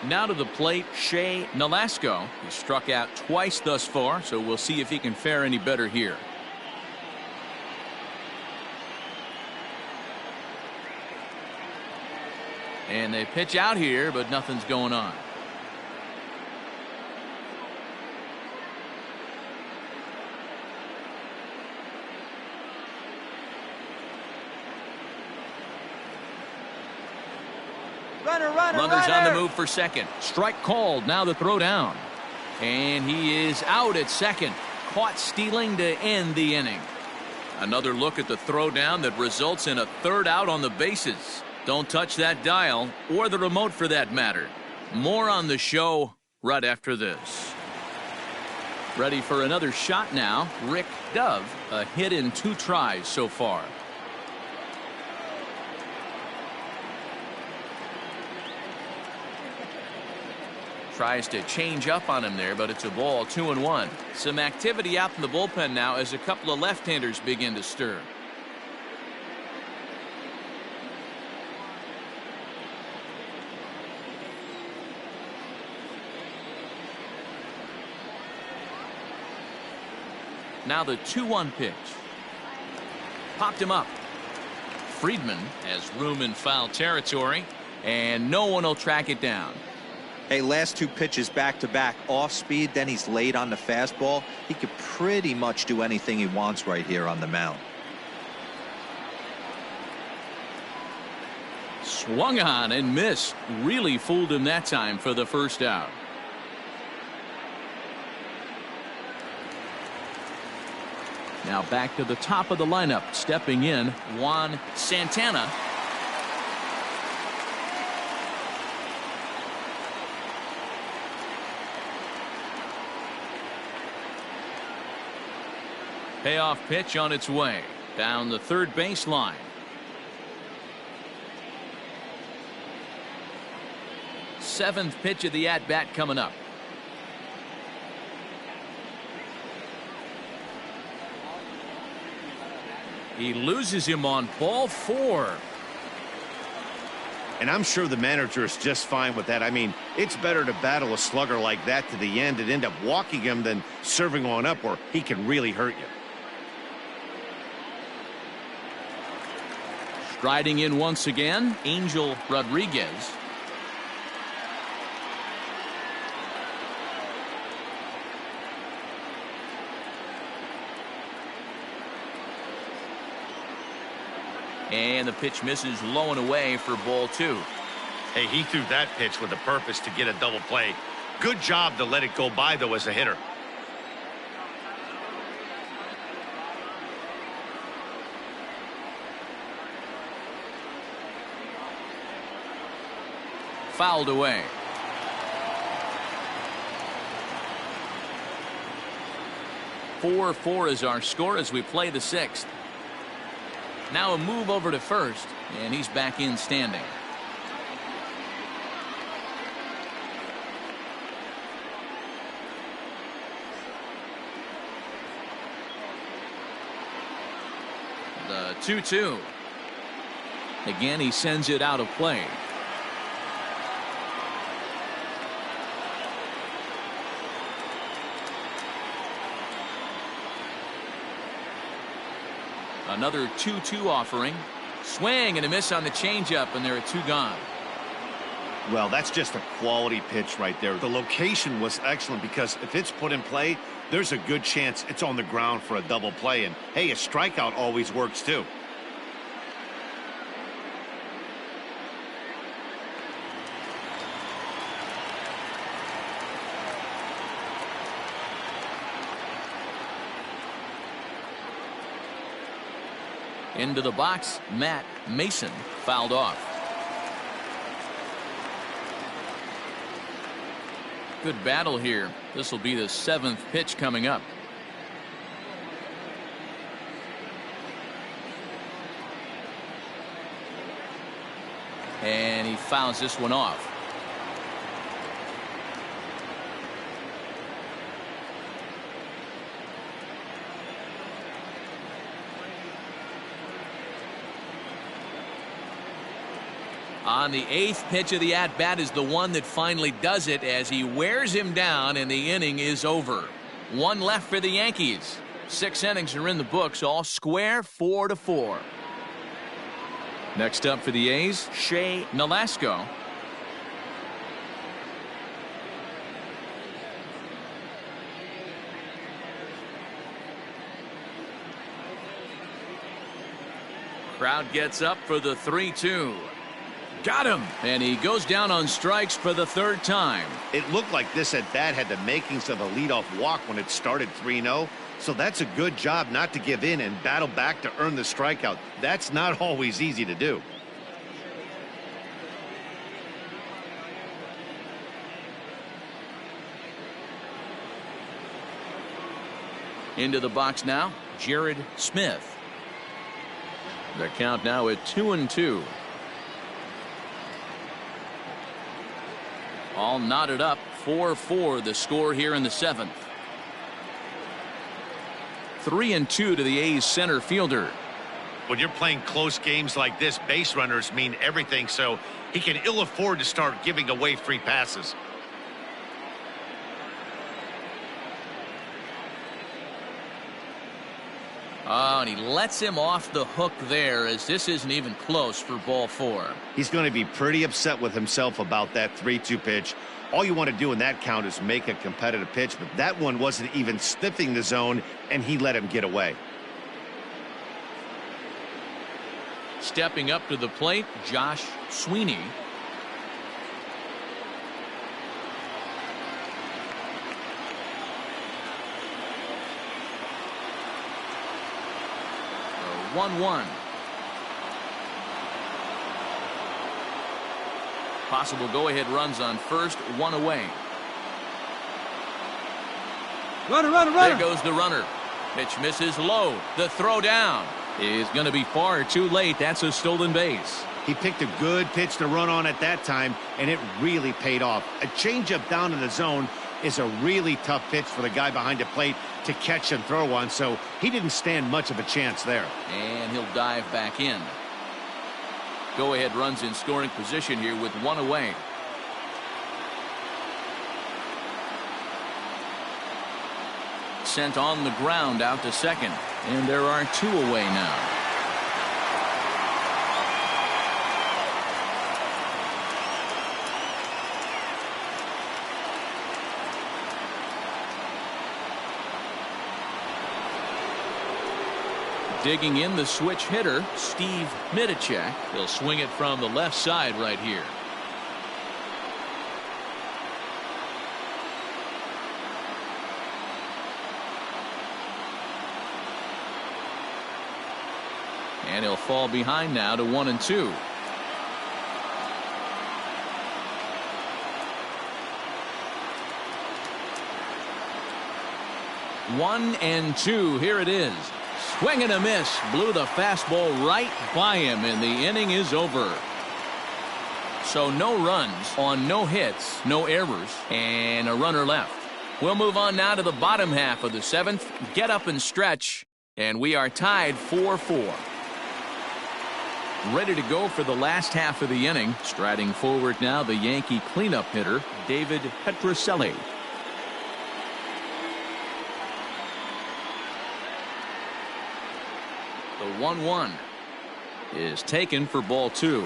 Now to the plate, Shea Nolasco. He struck out twice thus far, so we'll see if he can fare any better here. And they pitch out here, but nothing's going on. Runners on the move for second. Strike called. Now the throw down. And he is out at second. Caught stealing to end the inning. Another look at the throw down that results in a third out on the bases. Don't touch that dial or the remote for that matter. More on the show right after this. Ready for another shot now. Rick Dove. A hit in 2 tries so far. Tries to change up on him there, but it's a ball. 2-1. Some activity out in the bullpen now as a couple of left-handers begin to stir. Now the 2-1 pitch. Popped him up. Friedman has room in foul territory, and no one will track it down. Hey, last 2 pitches back-to-back off speed, then he's late on the fastball. He could pretty much do anything he wants right here on the mound. Swung on and missed. Really fooled him that time for the first out. Now back to the top of the lineup. Stepping in, Juan Santana. Payoff pitch on its way down the third baseline. Seventh pitch of the at-bat coming up. He loses him on ball 4. And I'm sure the manager is just fine with that. I mean, it's better to battle a slugger like that to the end and end up walking him than serving on up where he can really hurt you. Striding in once again, Angel Rodriguez. And the pitch misses low and away for ball 2. Hey, he threw that pitch with a purpose to get a double play. Good job to let it go by, though, as a hitter. Fouled away. "4-4 is our score as we play the 6th. Now a move over to first, and he's back in standing. The 2-2. Again, he sends it out of play. Another 2-2 offering. Swing and a miss on the changeup, and there are 2 gone. Well, that's just a quality pitch right there. The location was excellent because if it's put in play, there's a good chance it's on the ground for a double play. And, hey, a strikeout always works, too. Into the box, Matt Mason fouled off. Good battle here. This will be the 7th pitch coming up. And he fouls this one off. On the 8th pitch of the at-bat is the one that finally does it as he wears him down, and the inning is over. One left for the Yankees. 6 innings are in the books, all square, 4-4. Next up for the A's, Shea Nolasco. Crowd gets up for the 3-2. Got him. And he goes down on strikes for the 3rd time. It looked like this at bat had the makings of a leadoff walk when it started 3-0. So that's a good job not to give in and battle back to earn the strikeout. That's not always easy to do. Into the box now, Jared Smith. The count now at 2-2. All knotted up, 4-4 the score here in the 7th. 3-2 to the A's center fielder. When you're playing close games like this, base runners mean everything, so he can ill afford to start giving away free passes. Oh, and he lets him off the hook there, as this isn't even close for ball 4. He's going to be pretty upset with himself about that 3-2 pitch. All you want to do in that count is make a competitive pitch, but that one wasn't even sniffing the zone, and he let him get away. Stepping up to the plate, Josh Sweeney. The 1-1. Possible go-ahead runs on first, one away. Runner, runner, There runner. goes the runner. Pitch misses low. The throw down is going to be far too late. That's a stolen base. He picked a good pitch to run on at that time, and it really paid off. A changeup down in the zone is a really tough pitch for the guy behind the plate to catch and throw on, so he didn't stand much of a chance there. And he'll dive back in. Go-ahead runs in scoring position here with one away. Sent on the ground out to second, and there are two away now. Digging in the switch hitter, Steve Midicek. He'll swing it from the left side right here. And he'll fall behind now to 1-2. One and two. Here it is. Swing and a miss. Blew the fastball right by him, and the inning is over. So no runs on no hits, no errors, and a runner left. We'll move on now to the bottom half of the 7th. Get up and stretch, and we are tied 4-4. Ready to go for the last half of the inning. Striding forward now, the Yankee cleanup hitter, David Petrocelli. The 1-1 is taken for ball 2.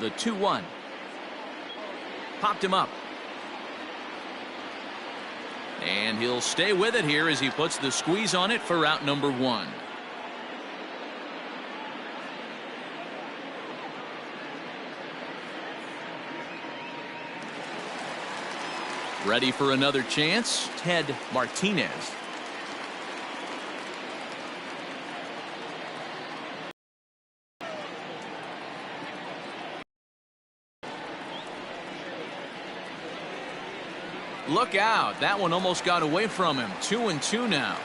The 2-1 popped him up, and he'll stay with it here as he puts the squeeze on it for out number 1. Ready for another chance, Ted Martinez. Look out. That one almost got away from him. 2-2 now.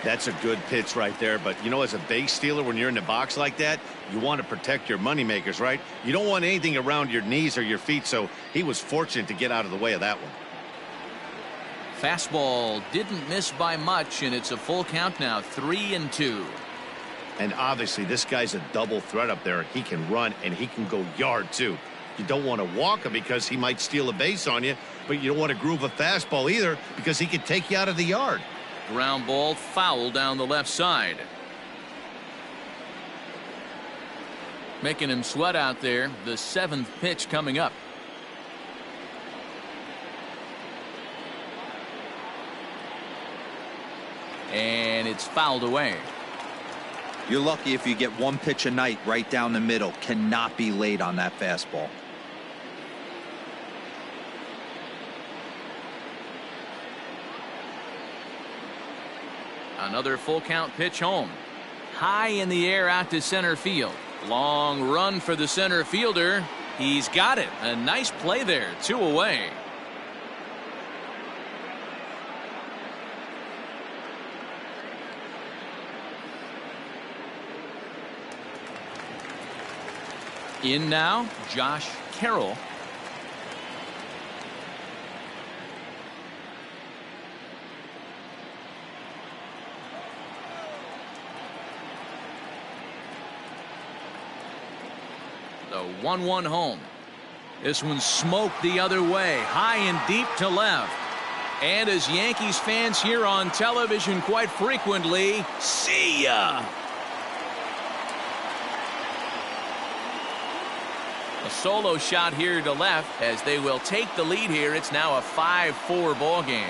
That's a good pitch right there. But, you know, as a base stealer, when you're in the box like that, you want to protect your moneymakers, right? You don't want anything around your knees or your feet, so he was fortunate to get out of the way of that one. Fastball didn't miss by much, and it's a full count now, 3-2. And obviously, this guy's a double threat up there. He can run, and he can go yard, too. You don't want to walk him because he might steal a base on you, but you don't want to groove a fastball either because he could take you out of the yard. Ground ball foul down the left side. Making him sweat out there. The 7th pitch coming up. And it's fouled away. You're lucky if you get one pitch a night right down the middle. Cannot be late on that fastball. Another full count pitch home. High in the air out to center field. Long run for the center fielder. He's got it. A nice play there. 2 away. In now, Josh Carroll. The 1-1 home. This one smoked the other way, high and deep to left. And as Yankees fans hear on television quite frequently, see ya! A solo shot here to left as they will take the lead here. It's now a 5-4 ball game.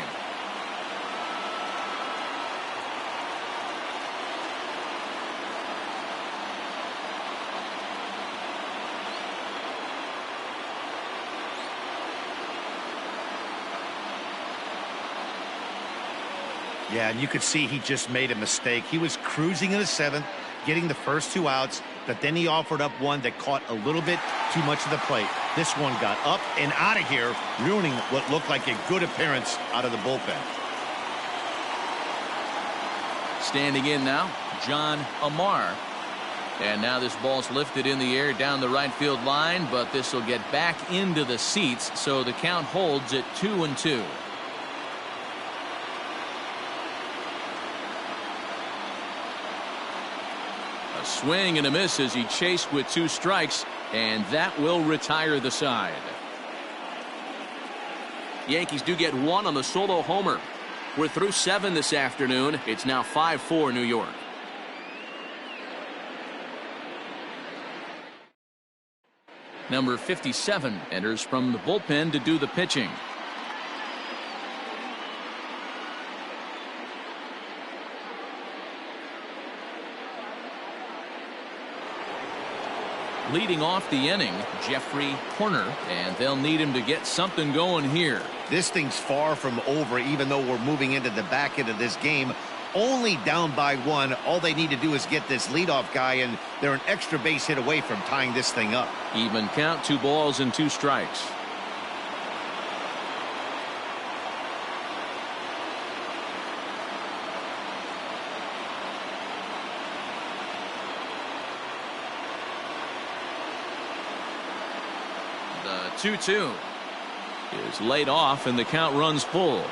Yeah, and you could see he just made a mistake. He was cruising in the 7th, getting the first 2 outs, but then he offered up one that caught a little bit too much of the plate. This one got up and out of here, ruining what looked like a good appearance out of the bullpen. Standing in now, John Amar. And now this ball's lifted in the air down the right field line, but this will get back into the seats, so the count holds at 2-2. A swing and a miss as he chased with 2 strikes, and that will retire the side. Yankees do get 1 on the solo homer. We're through 7 this afternoon. It's now 5-4 New York. Number 57 enters from the bullpen to do the pitching. Leading off the inning, Jeffrey Horner, and they'll need him to get something going here. This thing's far from over, even though we're moving into the back end of this game. Only down by 1. All they need to do is get this leadoff guy, and they're an extra base hit away from tying this thing up. Even count, 2 balls and 2 strikes. The 2-2 is laid off, and the count runs full.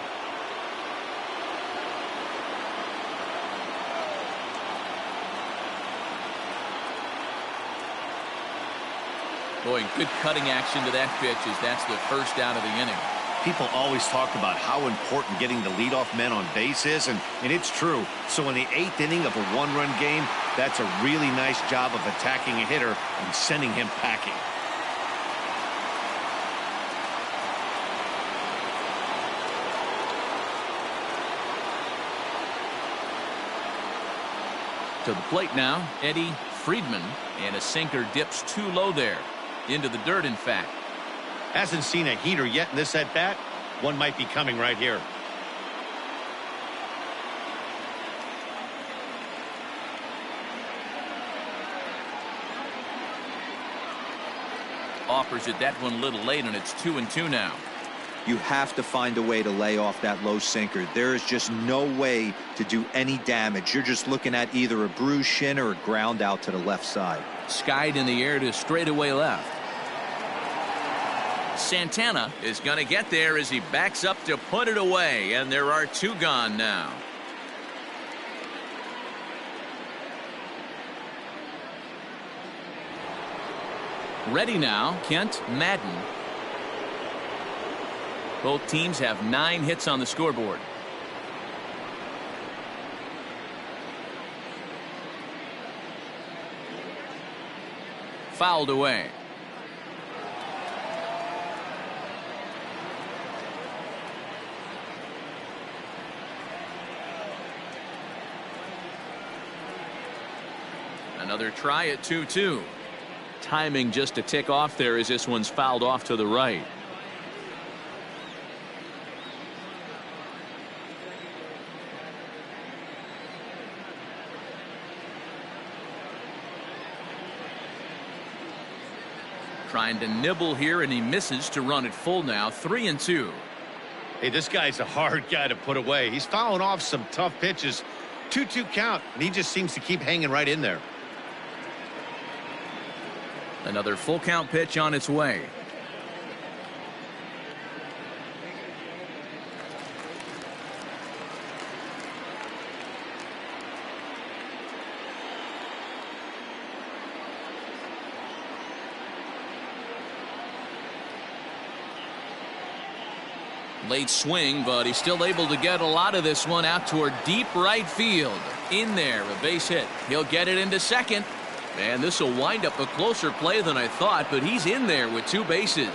Boy, good cutting action to that pitch as that's the first out of the inning. People always talk about how important getting the leadoff men on base is, and it's true. So in the 8th inning of a 1-run game, that's a really nice job of attacking a hitter and sending him packing. To the plate now, Eddie Friedman, and a sinker dips too low there. Into the dirt, in fact. Hasn't seen a heater yet in this at-bat. One might be coming right here. Offers it that one a little late, and it's 2-2 now. you have to find a way to lay off that low sinker. There is just no way to do any damage. You're just looking at either a bruised shin or a ground out to the left side. Skied in the air to straightaway left. Santana is going to get there as he backs up to put it away, and there are 2 gone now. Ready now, Kent Madden. Both teams have 9 hits on the scoreboard. Fouled away. Another try at 2-2. Timing just a tick off there as this one's fouled off to the right. Trying to nibble here, and he misses to run it full now. 3-2. Hey, this guy's a hard guy to put away. He's fouling off some tough pitches. 2-2 count, and he just seems to keep hanging right in there. Another full count pitch on its way. Late swing, but he's still able to get a lot of this one out toward deep right field. In there, a base hit. He'll get it into second. And this will wind up a closer play than I thought, but he's in there with 2 bases.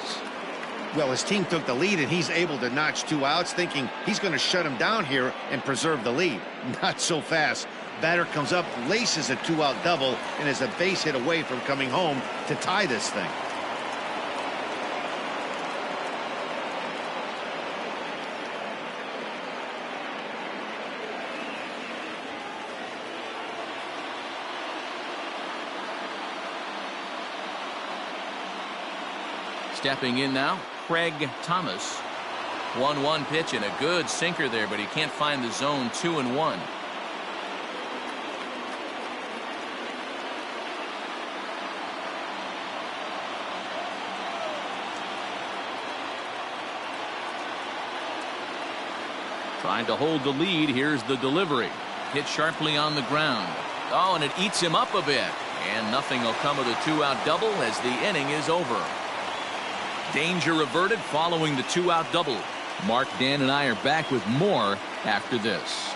Well, his team took the lead, and he's able to notch 2 outs, thinking he's going to shut him down here and preserve the lead. Not so fast. Batter comes up, laces a 2-out double, and is a base hit away from coming home to tie this thing. Stepping in now, Craig Thomas. 1-1 pitch and a good sinker there, but he can't find the zone. 2-1. Trying to hold the lead. Here's the delivery. Hit sharply on the ground. Oh, and it eats him up a bit. And nothing will come of the 2-out double as the inning is over. Danger averted following the 2-out double. Mark, Dan, and I are back with more after this.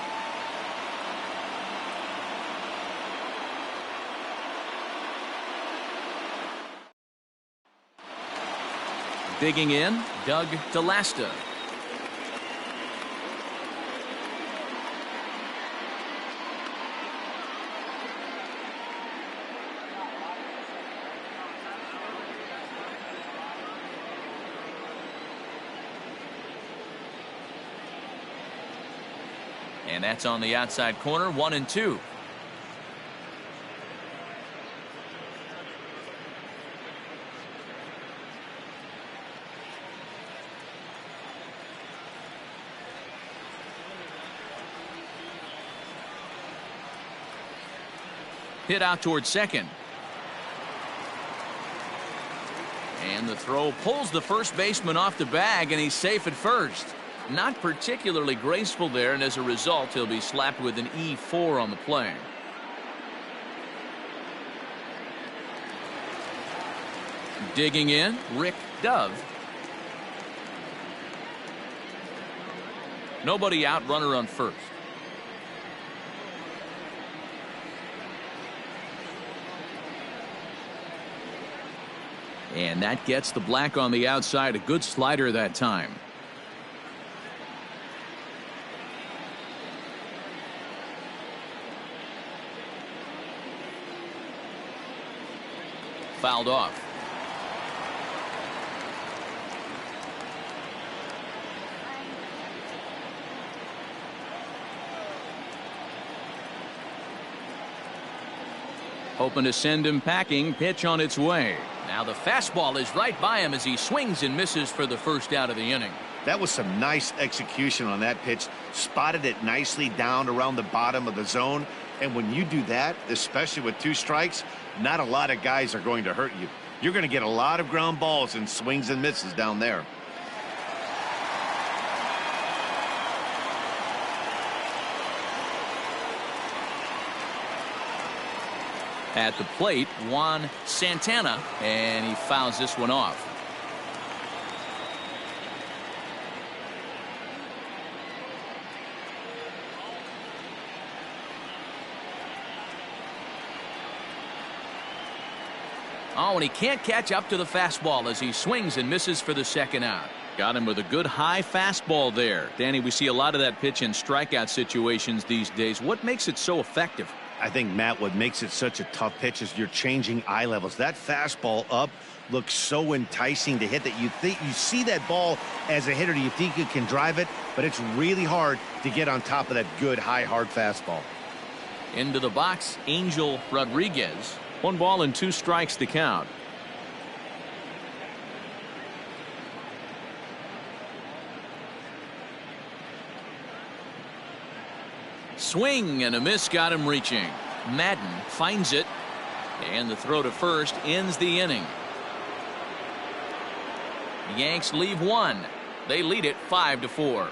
Digging in, Doug DeLasta. And that's on the outside corner. 1-2. Hit out towards second. And the throw pulls the first baseman off the bag, and he's safe at first. Not particularly graceful there, and as a result, he'll be slapped with an E4 on the play. Digging in, Rick Dove. Nobody out, runner on first. And that gets the black on the outside. A good slider that time. Fouled off. Hoping to send him packing. Pitch on its way. Now the fastball is right by him as he swings and misses for the first out of the inning. That was some nice execution on that pitch. Spotted it nicely down around the bottom of the zone. And when you do that, especially with 2 strikes, not a lot of guys are going to hurt you. You're going to get a lot of ground balls and swings and misses down there. At the plate, Juan Santana, and he fouls this one off. Oh, and he can't catch up to the fastball as he swings and misses for the second out. Got him with a good high fastball there. Danny, we see a lot of that pitch in strikeout situations these days. What makes it so effective? I think, Matt, what makes it such a tough pitch is you're changing eye levels. That fastball up looks so enticing to hit that you see that ball as a hitter. You think you can drive it, but it's really hard to get on top of that good high hard fastball. Into the box, Angel Rodriguez. 1 ball and 2 strikes to count. Swing and a miss got him reaching. Madden finds it, and the throw to first ends the inning. The Yanks leave 1. They lead it 5-4.